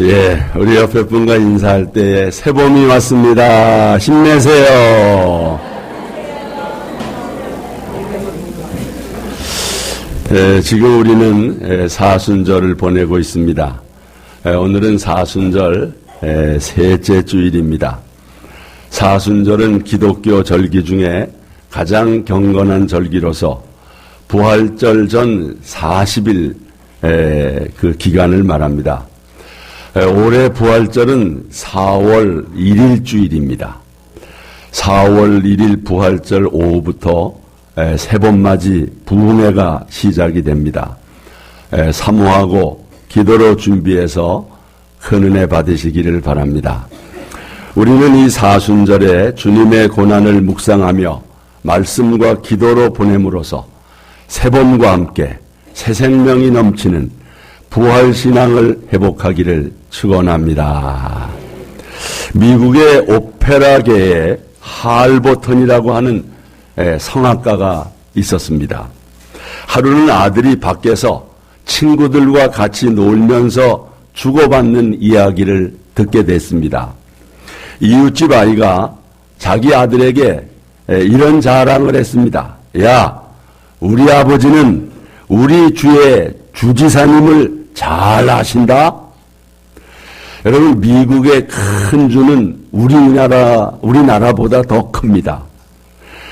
예, 우리 옆에 분과 인사할 때에 새봄이 왔습니다. 힘내세요. 지금 우리는 사순절을 보내고 있습니다. 오늘은 사순절 셋째 주일입니다. 사순절은 기독교 절기 중에 가장 경건한 절기로서 부활절 전 40일 그 기간을 말합니다. 올해 부활절은 4월 1일 주일입니다. 4월 1일 부활절 오후부터 새봄맞이 부흥회가 시작이 됩니다. 사모하고 기도로 준비해서 큰 은혜 받으시기를 바랍니다. 우리는 이 사순절에 주님의 고난을 묵상하며 말씀과 기도로 보냄으로써 새봄과 함께 새 생명이 넘치는 부활신앙을 회복하기를 축원합니다. 미국의 오페라계에 할버턴이라고 하는 성악가가 있었습니다. 하루는 아들이 밖에서 친구들과 같이 놀면서 주고받는 이야기를 듣게 됐습니다. 이웃집 아이가 자기 아들에게 이런 자랑을 했습니다. 야, 우리 아버지는 우리 주의 주지사님을 잘 아신다? 여러분, 미국의 큰 주는 우리나라보다 더 큽니다.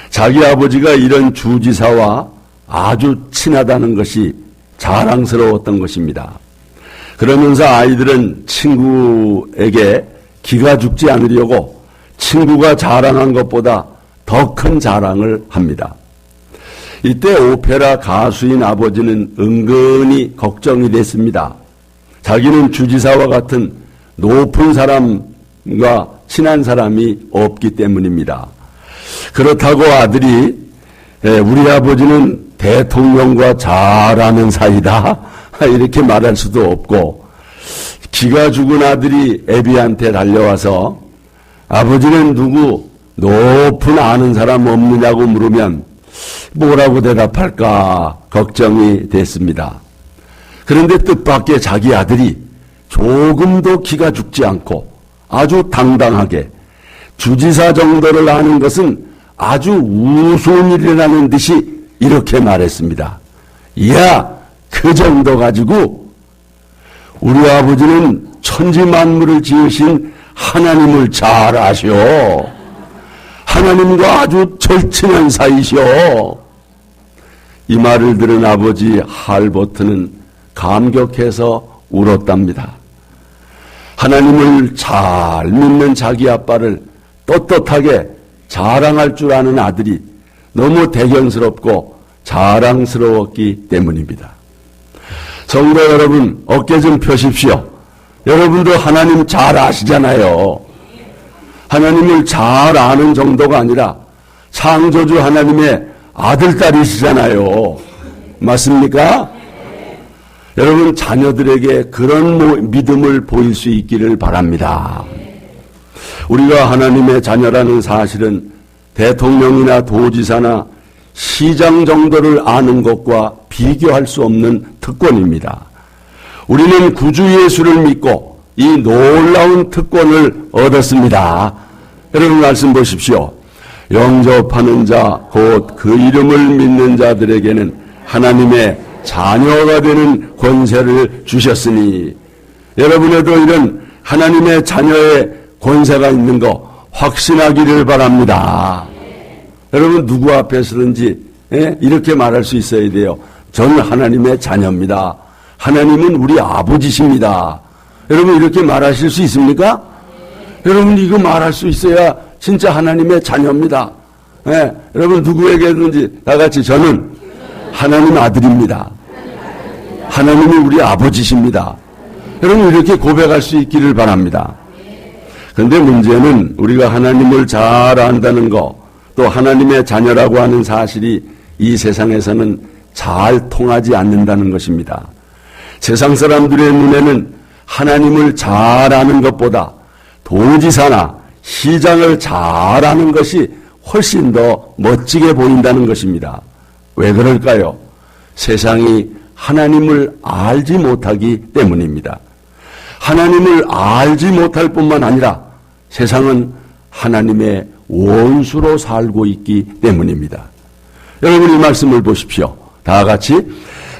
자기 아버지가 이런 주지사와 아주 친하다는 것이 자랑스러웠던 것입니다. 그러면서 아이들은 친구에게 기가 죽지 않으려고 친구가 자랑한 것보다 더 큰 자랑을 합니다. 이때 오페라 가수인 아버지는 은근히 걱정이 됐습니다. 자기는 주지사와 같은 높은 사람과 친한 사람이 없기 때문입니다. 그렇다고 아들이 우리 아버지는 대통령과 잘 아는 사이다 이렇게 말할 수도 없고, 기가 죽은 아들이 애비한테 달려와서 아버지는 누구 높은 아는 사람 없느냐고 물으면 뭐라고 대답할까 걱정이 됐습니다. 그런데 뜻밖의 자기 아들이 조금도 기가 죽지 않고 아주 당당하게 주지사 정도를 아는 것은 아주 우스운 일이라는 듯이 이렇게 말했습니다. 이야, 그 정도 가지고 우리 아버지는 천지 만물을 지으신 하나님을 잘 아셔. 하나님과 아주 절친한 사이시오. 이 말을 들은 아버지 할버트는 감격해서 울었답니다. 하나님을 잘 믿는 자기 아빠를 떳떳하게 자랑할 줄 아는 아들이 너무 대견스럽고 자랑스러웠기 때문입니다. 성도 여러분, 어깨 좀 펴십시오. 여러분도 하나님 잘 아시잖아요. 하나님을 잘 아는 정도가 아니라 창조주 하나님의 아들딸이시잖아요. 맞습니까? 여러분, 자녀들에게 그런 믿음을 보일 수 있기를 바랍니다. 우리가 하나님의 자녀라는 사실은 대통령이나 도지사나 시장 정도를 아는 것과 비교할 수 없는 특권입니다. 우리는 구주 예수를 믿고 이 놀라운 특권을 얻었습니다. 여러분, 말씀 보십시오. 영접하는 자, 곧 그 이름을 믿는 자들에게는 하나님의 자녀가 되는 권세를 주셨으니, 여러분에도 이런 하나님의 자녀의 권세가 있는 거 확신하기를 바랍니다. 여러분, 누구 앞에서든지 이렇게 말할 수 있어야 돼요. 저는 하나님의 자녀입니다. 하나님은 우리 아버지십니다. 여러분, 이렇게 말하실 수 있습니까? 여러분, 이거 말할 수 있어야 진짜 하나님의 자녀입니다. 여러분, 누구에게든지 다 같이 저는 하나님 아들입니다. 하나님이 우리 아버지십니다. 여러분, 이렇게 고백할 수 있기를 바랍니다. 그런데 문제는 우리가 하나님을 잘 안다는 거, 또 하나님의 자녀라고 하는 사실이 이 세상에서는 잘 통하지 않는다는 것입니다. 세상 사람들의 눈에는 하나님을 잘 아는 것보다 도지사나 시장을 잘 아는 것이 훨씬 더 멋지게 보인다는 것입니다. 왜 그럴까요? 세상이 하나님을 알지 못하기 때문입니다. 하나님을 알지 못할 뿐만 아니라 세상은 하나님의 원수로 살고 있기 때문입니다. 여러분 이 말씀을 보십시오. 다 같이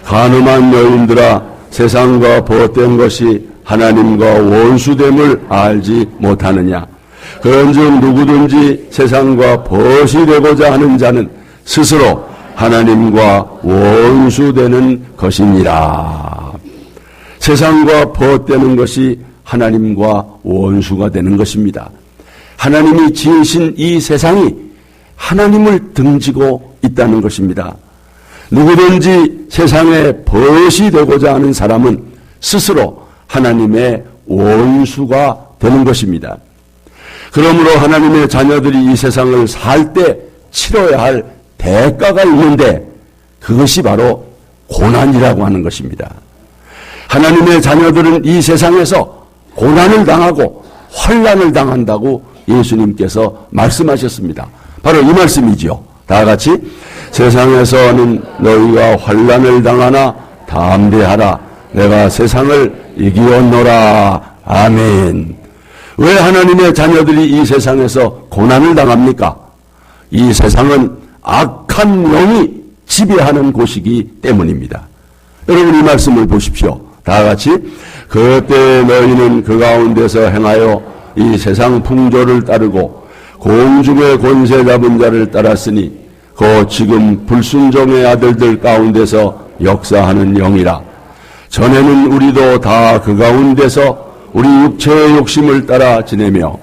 간음한 여인들아 세상과 벗된 것이 하나님과 원수됨을 알지 못하느냐. 그런즉 누구든지 세상과 벗이 되고자 하는 자는 스스로 하나님과 원수되는 것이니라. 세상과 벗되는 것이 하나님과 원수가 되는 것입니다. 하나님이 지으신 이 세상이 하나님을 등지고 있다는 것입니다. 누구든지 세상에 벗이 되고자 하는 사람은 스스로 하나님의 원수가 되는 것입니다. 그러므로 하나님의 자녀들이 이 세상을 살 때 치러야 할 대가가 있는데 그것이 바로 고난이라고 하는 것입니다. 하나님의 자녀들은 이 세상에서 고난을 당하고 환난을 당한다고 예수님께서 말씀하셨습니다. 바로 이 말씀이지요. 다 같이 세상에서는 너희가 환난을 당하나 담대하라. 내가 세상을 이기었노라. 아멘. 왜 하나님의 자녀들이 이 세상에서 고난을 당합니까? 이 세상은 악한 영이 지배하는 곳이기 때문입니다. 여러분 이 말씀을 보십시오. 다 같이 그때 너희는 그 가운데서 행하여 이 세상 풍조를 따르고 공중의 권세 잡은 자를 따랐으니 그 지금 불순종의 아들들 가운데서 역사하는 영이라. 전에는 우리도 다 그 가운데서 우리 육체의 욕심을 따라 지내며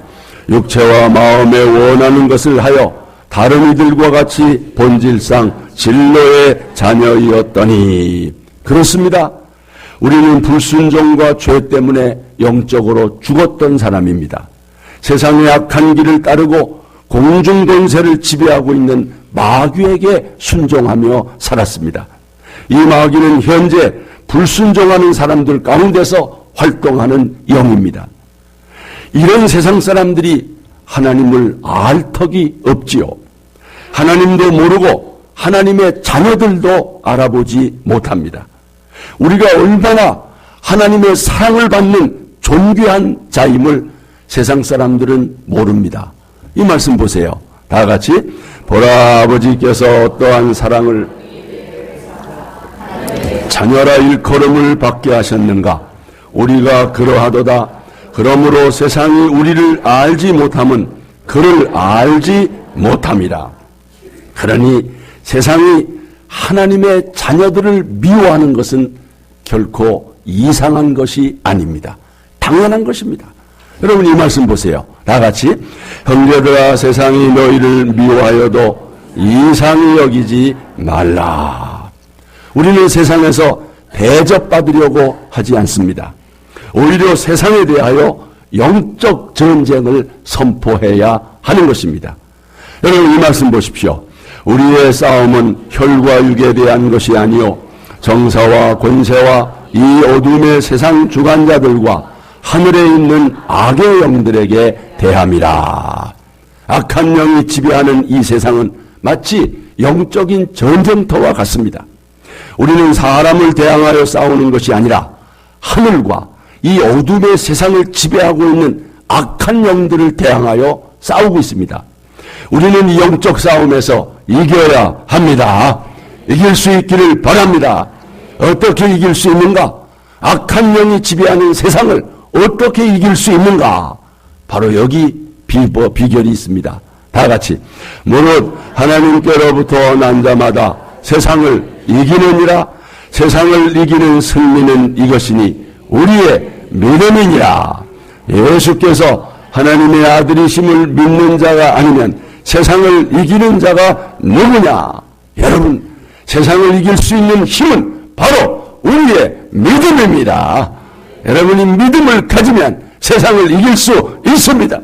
육체와 마음에 원하는 것을 하여 다른 이들과 같이 본질상 진노의 자녀이었더니. 그렇습니다. 우리는 불순종과 죄 때문에 영적으로 죽었던 사람입니다. 세상의 악한 길을 따르고 공중권세를 지배하고 있는 마귀에게 순종하며 살았습니다. 이 마귀는 현재 불순종하는 사람들 가운데서 활동하는 영입니다. 이런 세상 사람들이 하나님을 알 턱이 없지요. 하나님도 모르고 하나님의 자녀들도 알아보지 못합니다. 우리가 얼마나 하나님의 사랑을 받는 존귀한 자임을 세상 사람들은 모릅니다. 이 말씀 보세요. 다 같이 보라 아버지께서 어떠한 사랑을 자녀라 일컬음을 받게 하셨는가. 우리가 그러하도다. 그러므로 세상이 우리를 알지 못함은 그를 알지 못함이라. 그러니 세상이 하나님의 자녀들을 미워하는 것은 결코 이상한 것이 아닙니다. 당연한 것입니다. 여러분 이 말씀 보세요. 다 같이 형제들아 세상이 너희를 미워하여도 이상히 여기지 말라. 우리는 세상에서 대접받으려고 하지 않습니다. 오히려 세상에 대하여 영적 전쟁을 선포해야 하는 것입니다. 여러분 이 말씀 보십시오. 우리의 싸움은 혈과 육에 대한 것이 아니요 정사와 권세와 이 어둠의 세상 주관자들과 하늘에 있는 악의 영들에게 대함이라. 악한 영이 지배하는 이 세상은 마치 영적인 전쟁터와 같습니다. 우리는 사람을 대항하여 싸우는 것이 아니라 하늘과 이 어둠의 세상을 지배하고 있는 악한 영들을 대항하여 싸우고 있습니다. 우리는 이 영적 싸움에서 이겨야 합니다. 이길 수 있기를 바랍니다. 어떻게 이길 수 있는가? 악한 영이 지배하는 세상을 어떻게 이길 수 있는가? 바로 여기 비결이 있습니다. 다 같이 무릇 하나님께로부터 난 자마다 세상을 이기느니라. 세상을 이기는 승리는 이것이니 우리의 믿음이니라. 예수께서 하나님의 아들이심을 믿는 자가 아니면 세상을 이기는 자가 누구냐? 여러분, 세상을 이길 수 있는 힘은 바로 우리의 믿음입니다. 여러분이 믿음을 가지면 세상을 이길 수 있습니다.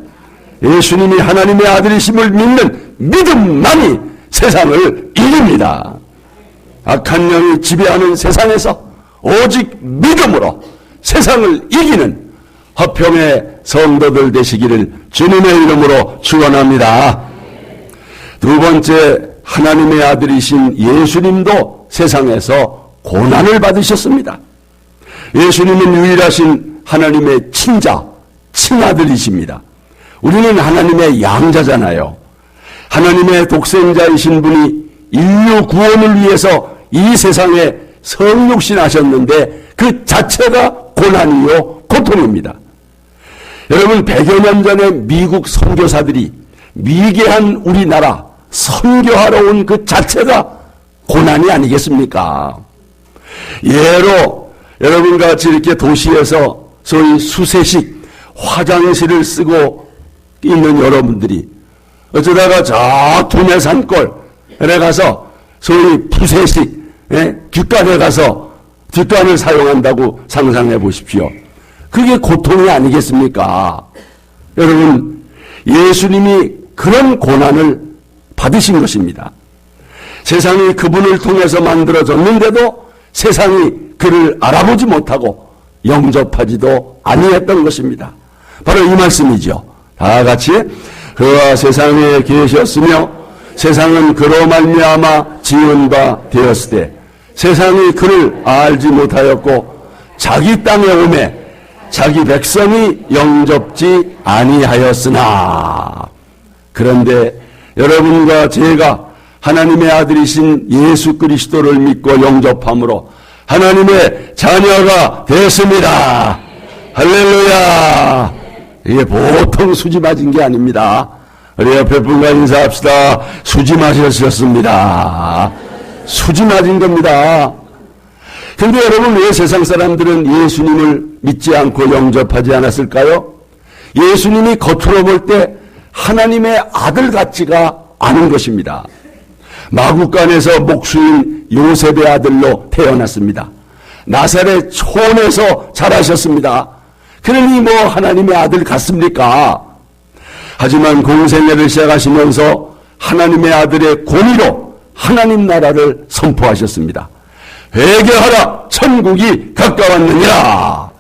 예수님이 하나님의 아들이심을 믿는 믿음만이 세상을 이깁니다. 악한 영이 지배하는 세상에서 오직 믿음으로 세상을 이기는 화평의 성도들 되시기를 주님의 이름으로 축원합니다. 두 번째, 하나님의 아들이신 예수님도 세상에서 고난을 받으셨습니다. 예수님은 유일하신 하나님의 친자, 친아들이십니다. 우리는 하나님의 양자잖아요. 하나님의 독생자이신 분이 인류 구원을 위해서 이 세상에 성육신하셨는데 그 자체가 고난이요 고통입니다. 여러분, 100여 년 전에 미국 선교사들이 미개한 우리나라 선교하러 온 그 자체가 고난이 아니겠습니까? 예로 여러분 같이 이렇게 도시에서 소위 수세식 화장실을 쓰고 있는 여러분들이 어쩌다가 저 두뇌산골에 가서 소위 부세식 뒷간에 가서 뒷간을 사용한다고 상상해 보십시오. 그게 고통이 아니겠습니까? 여러분, 예수님이 그런 고난을 받으신 것입니다. 세상이 그분을 통해서 만들어졌는데도 세상이 그를 알아보지 못하고 영접하지도 아니했던 것입니다. 바로 이 말씀이죠. 다 같이 그와 세상에 계셨으며 세상은 그로 말미암아 지은 바 되었으되 세상이 그를 알지 못하였고 자기 땅에 오매 자기 백성이 영접지 아니하였으나. 그런데 여러분과 제가 하나님의 아들이신 예수 그리스도를 믿고 영접함으로 하나님의 자녀가 됐습니다. 할렐루야. 이게 보통 수지 맞은 게 아닙니다. 우리 옆에 분과 인사합시다. 수지 맞으셨습니다. 수지 맞은 겁니다. 근데 여러분, 왜 세상 사람들은 예수님을 믿지 않고 영접하지 않았을까요? 예수님이 겉으로 볼 때 하나님의 아들 같지가 않은 것입니다. 마구간에서 목수인 요셉의 아들로 태어났습니다. 나사렛 촌에서 자라셨습니다. 그러니 뭐 하나님의 아들 같습니까? 하지만 공생애를 시작하시면서 하나님의 아들의 권위로 하나님 나라를 선포하셨습니다. 회개하라, 천국이 가까웠느니라.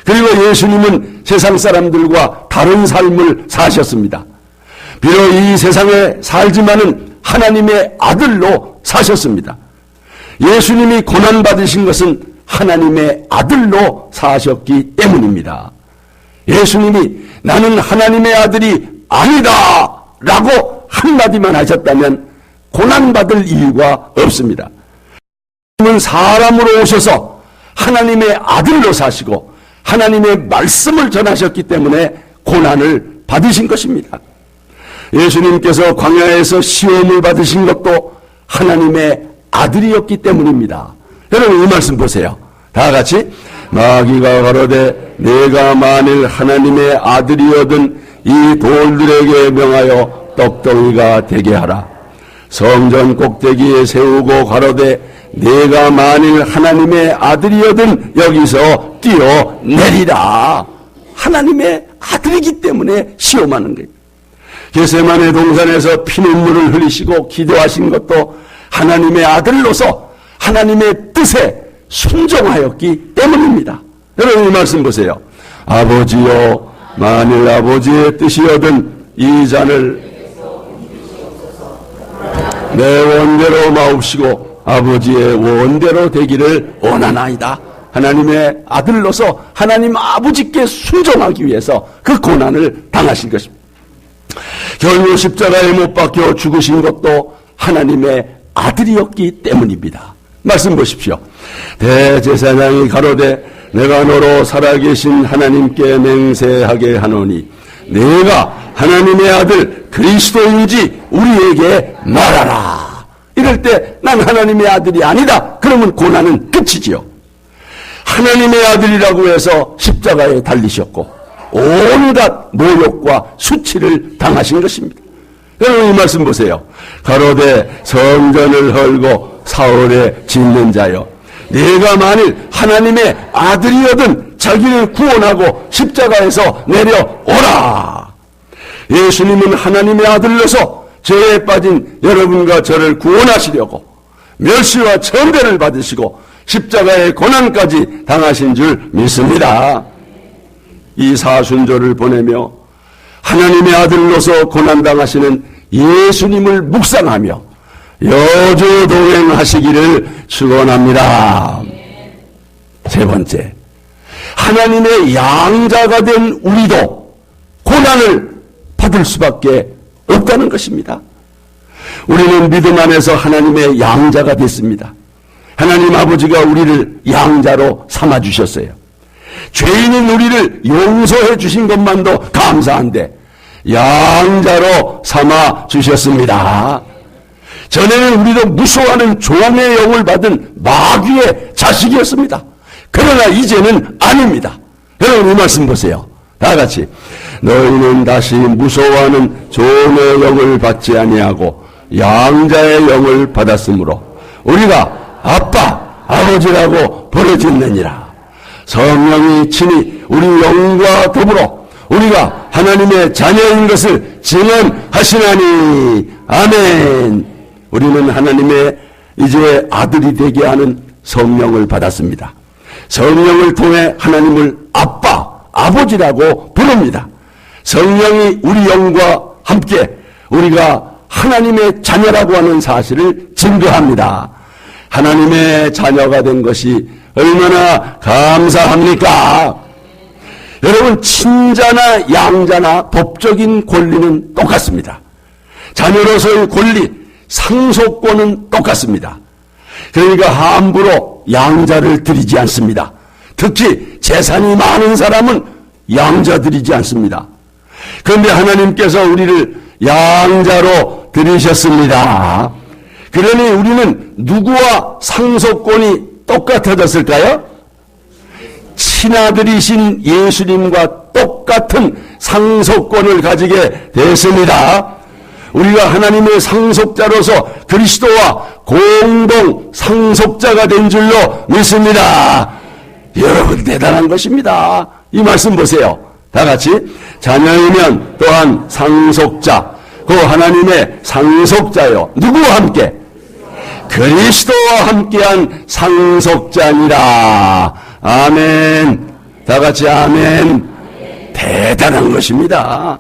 그리고 예수님은 세상 사람들과 다른 삶을 사셨습니다. 비록 이 세상에 살지만은 하나님의 아들로 사셨습니다. 예수님이 고난받으신 것은 하나님의 아들로 사셨기 때문입니다. 예수님이 나는 하나님의 아들이 아니다 라고 한마디만 하셨다면 고난받을 이유가 없습니다. 예수님은 사람으로 오셔서 하나님의 아들로 사시고 하나님의 말씀을 전하셨기 때문에 고난을 받으신 것입니다. 예수님께서 광야에서 시험을 받으신 것도 하나님의 아들이었기 때문입니다. 여러분, 이 말씀 보세요. 다 같이. 마귀가 가로되 내가 만일 하나님의 아들이거든 이 돌들에게 명하여 떡덩이가 되게 하라. 성전 꼭대기에 세우고 가로되 내가 만일 하나님의 아들이거든 여기서 뛰어내리라. 하나님의 아들이기 때문에 시험하는 거예요. 겟세마네 동산에서 피눈물을 흘리시고 기도하신 것도 하나님의 아들로서 하나님의 뜻에 순종하였기 때문입니다. 여러분, 이 말씀 보세요. 아버지여, 만일 아버지의 뜻이거든 이 잔을 내 원대로 마옵시고 아버지의 원대로 되기를 원하나이다. 하나님의 아들로서 하나님 아버지께 순종하기 위해서 그 고난을 당하신 것입니다. 결국 십자가에 못 박혀 죽으신 것도 하나님의 아들이었기 때문입니다. 말씀 보십시오. 대제사장이 가로되 내가 너로 살아계신 하나님께 맹세하게 하노니 내가 하나님의 아들 그리스도인지 우리에게 말하라. 이럴 때 난 하나님의 아들이 아니다. 그러면 고난은 끝이지요. 하나님의 아들이라고 해서 십자가에 달리셨고 온갖 모욕과 수치를 당하신 것입니다. 여러분, 이 말씀 보세요. 가로되 성전을 헐고 사흘에 짓는 자여, 내가 만일 하나님의 아들이거든 자기를 구원하고 십자가에서 내려오라. 예수님은 하나님의 아들로서 죄에 빠진 여러분과 저를 구원하시려고 멸시와 천대를 받으시고 십자가의 고난까지 당하신 줄 믿습니다. 이 사순절을 보내며 하나님의 아들로서 고난당하시는 예수님을 묵상하며 여주 동행하시기를 축원합니다. 세 번째, 하나님의 양자가 된 우리도 고난을 받을 수밖에 없다는 것입니다. 우리는 믿음 안에서 하나님의 양자가 됐습니다. 하나님 아버지가 우리를 양자로 삼아주셨어요. 죄인인 우리를 용서해 주신 것만도 감사한데 양자로 삼아주셨습니다. 전에는 우리도 무서워하는 종의 영을 받은 마귀의 자식이었습니다. 그러나 이제는 아닙니다. 여러분 이 말씀 보세요. 다 같이 너희는 다시 무서워하는 종의 영을 받지 아니하고 양자의 영을 받았으므로 우리가 아빠, 아버지라고 부르짖느니라. 성령이 친히 우리 영과 더불어 우리가 하나님의 자녀인 것을 증언하시나니 아멘. 우리는 하나님의 이제 아들이 되게 하는 성령을 받았습니다. 성령을 통해 하나님을 아빠, 아버지라고 부릅니다. 성령이 우리 영과 함께 우리가 하나님의 자녀라고 하는 사실을 증거합니다. 하나님의 자녀가 된 것이 얼마나 감사합니까? 여러분 친자나 양자나 법적인 권리는 똑같습니다. 자녀로서의 권리, 상속권은 똑같습니다. 그러니까 함부로 양자를 드리지 않습니다. 특히 재산이 많은 사람은 양자 드리지 않습니다. 그런데 하나님께서 우리를 양자로 드리셨습니다. 그러니 우리는 누구와 상속권이 똑같아졌을까요? 친아들이신 예수님과 똑같은 상속권을 가지게 됐습니다. 우리가 하나님의 상속자로서 그리스도와 공동 상속자가 된 줄로 믿습니다. 여러분 대단한 것입니다. 이 말씀 보세요. 다 같이 자녀이면 또한 상속자, 그 하나님의 상속자요. 누구와 함께? 그리스도와 함께한 상속자니라. 아멘. 다 같이 아멘. 대단한 것입니다.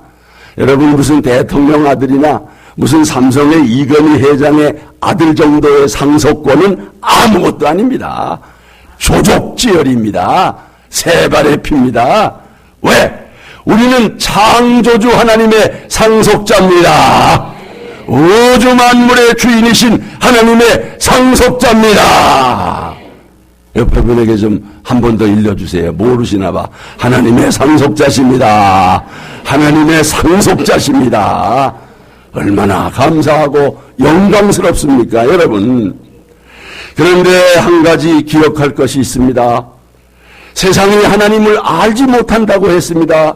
여러분 무슨 대통령 아들이나 무슨 삼성의 이건희 회장의 아들 정도의 상속권은 아무것도 아닙니다. 조족지혈입니다. 세 발의 피입니다. 왜? 우리는 창조주 하나님의 상속자입니다. 우주 만물의 주인이신 하나님의 상속자입니다. 옆에 분에게 좀 한 번 더 일러주세요. 모르시나 봐. 하나님의 상속자십니다. 하나님의 상속자십니다. 얼마나 감사하고 영광스럽습니까, 여러분? 그런데 한 가지 기억할 것이 있습니다. 세상이 하나님을 알지 못한다고 했습니다.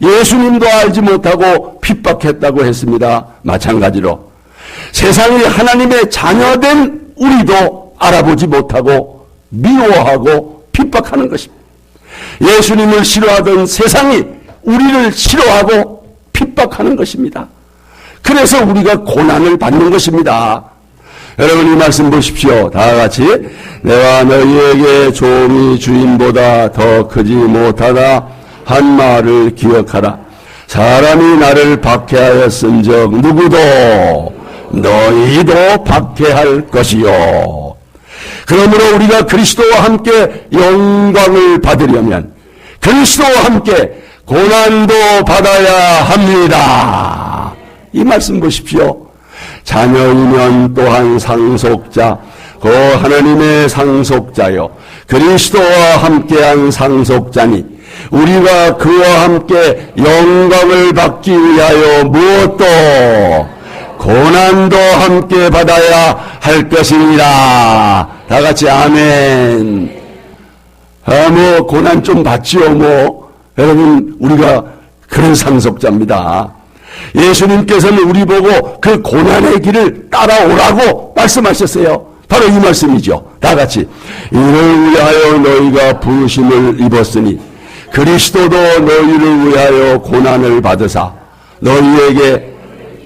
예수님도 알지 못하고 핍박했다고 했습니다. 마찬가지로 세상이 하나님의 자녀된 우리도 알아보지 못하고 미워하고 핍박하는 것입니다. 예수님을 싫어하던 세상이 우리를 싫어하고 핍박하는 것입니다. 그래서 우리가 고난을 받는 것입니다. 여러분 이 말씀 보십시오. 다 같이 내가 너희에게 종이 주인보다 더 크지 못하다 한 말을 기억하라. 사람이 나를 박해하였은즉 누구도 너희도 박해할 것이요. 그러므로 우리가 그리스도와 함께 영광을 받으려면 그리스도와 함께 고난도 받아야 합니다. 이 말씀 보십시오. 자녀이면 또한 상속자, 그 하나님의 상속자요 그리스도와 함께한 상속자니 우리가 그와 함께 영광을 받기 위하여 무엇도 고난도 함께 받아야 할 것이니라. 다 같이 아멘. 뭐 고난 좀 받지요 뭐. 여러분 우리가 그런 상속자입니다. 예수님께서는 우리 보고 그 고난의 길을 따라오라고 말씀하셨어요. 바로 이 말씀이죠. 다 같이 이를 위하여 너희가 부르심을 입었으니 그리스도도 너희를 위하여 고난을 받으사 너희에게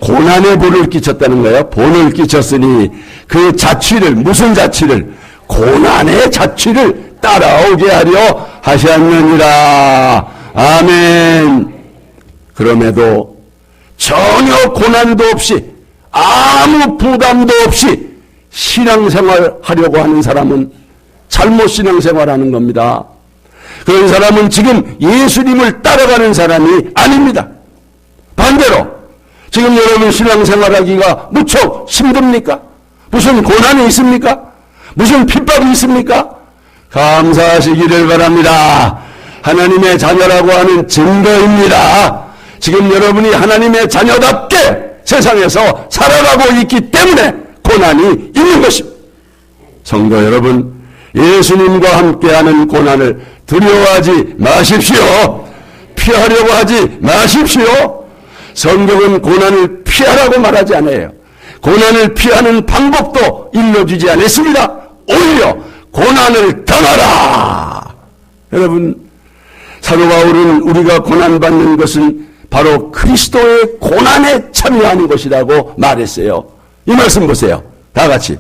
고난의 본을 끼쳤다는 거예요. 본을 끼쳤으니 그 자취를 무슨 자취를 고난의 자취를 따라오게 하려 하셨느니라. 아멘. 그럼에도 전혀 고난도 없이 아무 부담도 없이 신앙생활 하려고 하는 사람은 잘못 신앙생활하는 겁니다. 그런 사람은 지금 예수님을 따라가는 사람이 아닙니다. 반대로 지금 여러분 신앙생활하기가 무척 힘듭니까? 무슨 고난이 있습니까? 무슨 핍박이 있습니까? 감사하시기를 바랍니다. 하나님의 자녀라고 하는 증거입니다. 지금 여러분이 하나님의 자녀답게 세상에서 살아가고 있기 때문에 고난이 있는 것입니다. 성도 여러분, 예수님과 함께하는 고난을 두려워하지 마십시오. 피하려고 하지 마십시오. 성경은 고난을 피하라고 말하지 않아요. 고난을 피하는 방법도 일러주지 않았습니다. 오히려 고난을 당하라. 여러분, 사도 바울은 우리가 고난받는 것은 바로 그리스도의 고난에 참여하는 것이라고 말했어요. 이 말씀 보세요. 다 같이.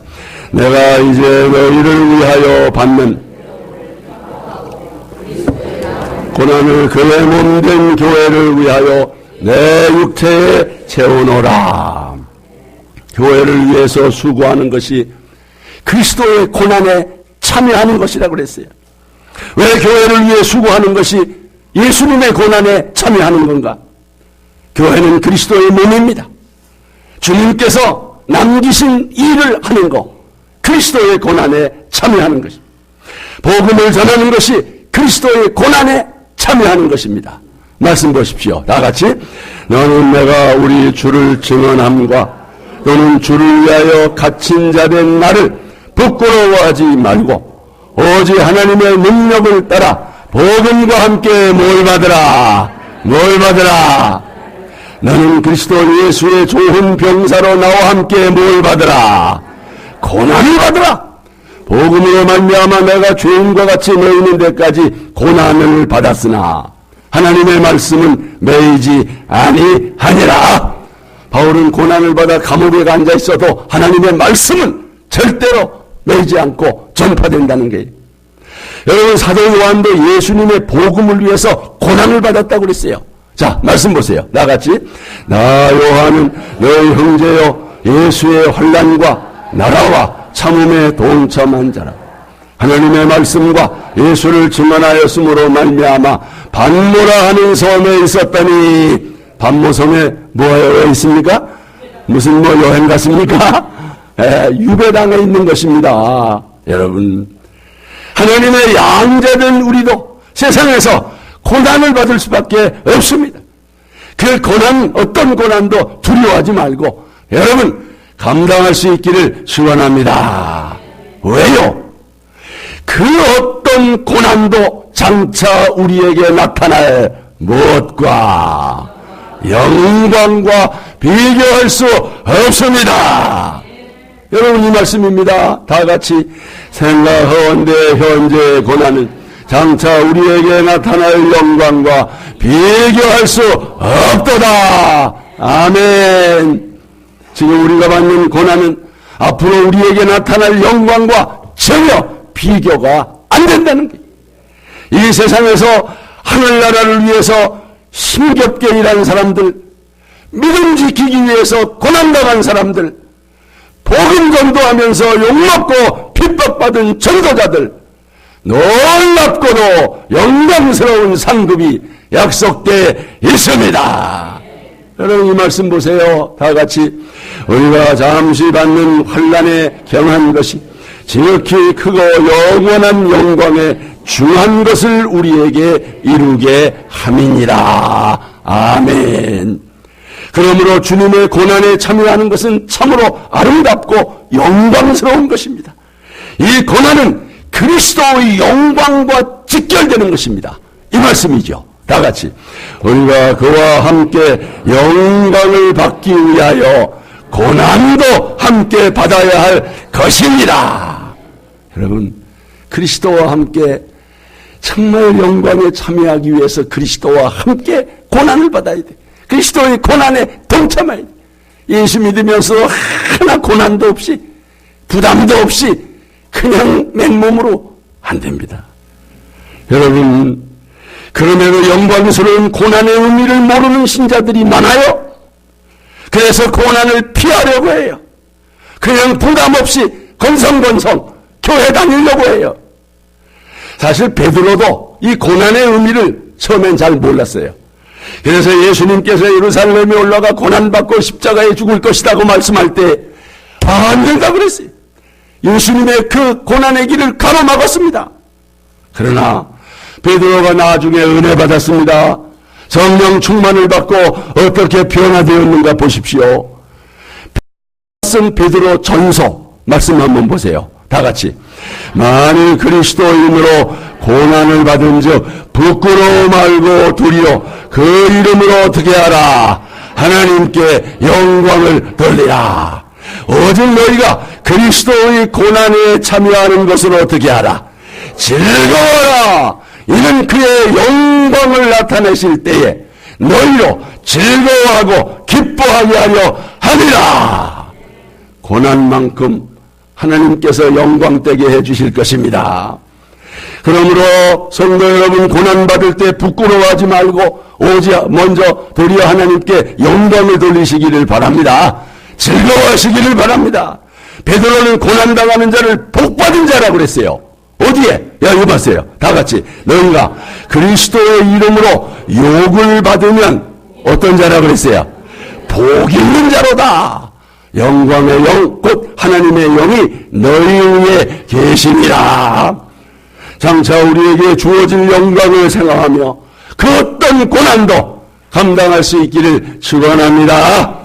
내가 이제 너희를 위하여 받는 고난을 그의 몸된 교회를 위하여 내 육체에 채우노라. 교회를 위해서 수고하는 것이 그리스도의 고난에 참여하는 것이라고 그랬어요. 왜 교회를 위해 수고하는 것이 예수님의 고난에 참여하는 건가? 교회는 그리스도의 몸입니다. 주님께서 남기신 일을 하는 것, 그리스도의 고난에 참여하는 것입니다. 복음을 전하는 것이 그리스도의 고난에 참여하는 것입니다. 말씀 보십시오. 다 같이. 너는 내가 우리 주를 증언함과 또는 주를 위하여 갇힌 자 된 나를 부끄러워하지 말고 오직 하나님의 능력을 따라 복음과 함께 뭘 받으라. 뭘 받으라. 너는 그리스도 예수의 좋은 병사로 나와 함께 뭘 받으라. 고난을 받으라. 복음으로 말미암아 내가 죄인과 같이 놓이는 데까지 고난을 받았으나 하나님의 말씀은 매이지 아니하니라. 바울은 고난을 받아 감옥에 앉아 있어도 하나님의 말씀은 절대로 매이지 않고 전파된다는 게. 여러분, 사도 요한도 예수님의 복음을 위해서 고난을 받았다고 그랬어요. 자, 말씀 보세요. 나같이. 나 요한은 너희 형제요 예수의 환난과 나라와 참음에 동참한 자라. 하나님의 말씀과 예수를 증언하였으므로 말미암아 반모라 하는 섬에 있었더니, 반모섬에 뭐하여 있습니까? 무슨 여행 갔습니까? 유배당에 있는 것입니다. 여러분, 하나님의 양자된 우리도 세상에서 고난을 받을 수밖에 없습니다. 그 고난, 어떤 고난도 두려워하지 말고 여러분 감당할 수 있기를 축원합니다. 왜요? 그 어떤 고난도 장차 우리에게 나타날 무엇과 영광과 비교할 수 없습니다. 여러분, 이 말씀입니다. 다 같이. 생각하건대 현재의 고난은 장차 우리에게 나타날 영광과 비교할 수 없도다. 아멘. 지금 우리가 받는 고난은 앞으로 우리에게 나타날 영광과 전혀 비교가 안 된다는 거예요. 이 세상에서 하늘나라를 위해서 힘겹게 일하는 사람들, 믿음 지키기 위해서 고난당한 사람들, 복음 전도하면서 욕먹고 핍박받은 전도자들, 놀랍고도 영광스러운 상급이 약속되어 있습니다. 여러분, 이 말씀 보세요. 다 같이. 우리가 잠시 받는 환난에 경한 것이 지극히 크고 영원한 영광에 중한 것을 우리에게 이루게 함이니라. 아멘. 그러므로 주님의 고난에 참여하는 것은 참으로 아름답고 영광스러운 것입니다. 이 고난은 그리스도의 영광과 직결되는 것입니다. 이 말씀이죠. 다 같이. 우리가 그와 함께 영광을 받기 위하여 고난도 함께 받아야 할 것입니다. 여러분, 그리스도와 함께 정말 영광에 참여하기 위해서 그리스도와 함께 고난을 받아야 돼. 그리스도의 고난에 동참해야 돼. 예수 믿으면서 하나 고난도 없이 부담도 없이 그냥 맨몸으로 안 됩니다. 여러분, 그럼에도 영광스러운 고난의 의미를 모르는 신자들이 많아요. 그래서 고난을 피하려고 해요. 그냥 부담 없이 건성건성 교회 다니려고 해요. 사실 베드로도 이 고난의 의미를 처음엔 잘 몰랐어요. 그래서 예수님께서 예루살렘에 올라가 고난받고 십자가에 죽을 것이라고 말씀할 때 안 된다고 그랬어요. 예수님의 그 고난의 길을 가로막았습니다. 그러나 베드로가 나중에 은혜 받았습니다. 성령 충만을 받고 어떻게 변화되었는가 보십시오. 쓴 베드로 전서 말씀 한번 보세요. 다 같이. 만일 그리스도인으로 고난을 받은 즉 부끄러워 말고 두리어 그 이름으로 어떻게 하라. 하나님께 영광을 돌리라. 오직 너희가 그리스도의 고난에 참여하는 것을 어떻게 하라. 즐거워라. 이는 그의 영광을 나타내실 때에 너희로 즐거워하고 기뻐하게 하려 함이라. 고난만큼 하나님께서 영광되게 해주실 것입니다. 그러므로 성도 여러분, 고난받을 때 부끄러워하지 말고 오직 먼저 도리어 하나님께 영광을 돌리시기를 바랍니다. 즐거워하시기를 바랍니다. 베드로는 고난당하는 자를 복받은 자라고 그랬어요. 어디에? 야, 이거 봤어요. 다 같이. 너희가 그리스도의 이름으로 욕을 받으면 어떤 자라고 그랬어요? 복 있는 자로다. 영광의 영, 곧 하나님의 영이 너희 위에 계심이라. 장차 우리에게 주어질 영광을 생각하며 그 어떤 고난도 감당할 수 있기를 축원합니다.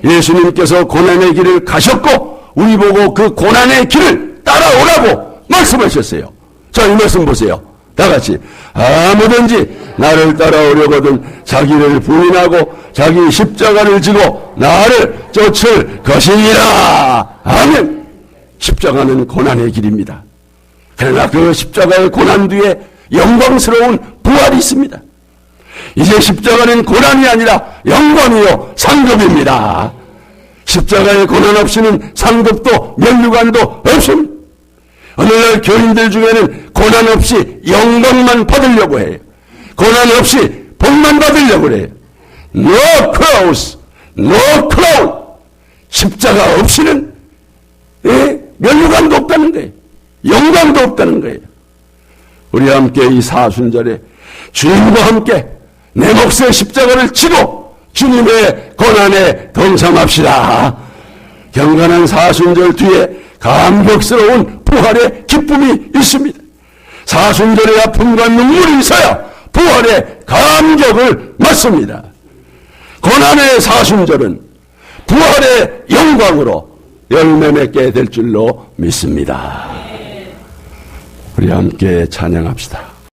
예수님께서 고난의 길을 가셨고 우리 보고 그 고난의 길을 따라오라고 말씀하셨어요. 자, 이 말씀 보세요. 다 같이. 아무든지 나를 따라오려거든 자기를 부인하고 자기 십자가를 지고 나를 쫓을 것이니라. 아멘. 십자가는 고난의 길입니다. 그러나 그 십자가의 고난 뒤에 영광스러운 부활이 있습니다. 이제 십자가는 고난이 아니라 영광이요 상급입니다. 십자가의 고난 없이는 상급도 면류관도 없습니다. 오늘날 교인들 중에는 고난 없이 영광만 받으려고 해요. 고난 없이 복만 받으려고 해요. No cross, no crown. 십자가 없이는 면류관도 없다는 거예요. 영광도 없다는 거예요. 우리 함께 이 사순절에 주님과 함께 내 몫의 십자가를 지고 주님의 고난에 동참합시다. 경건한 사순절 뒤에 감격스러운 부활의 기쁨이 있습니다. 사순절의 아픔과 눈물이 있어야 부활의 감격을 맞습니다. 고난의 사순절은 부활의 영광으로 열매 맺게 될 줄로 믿습니다. 우리 함께 찬양합시다.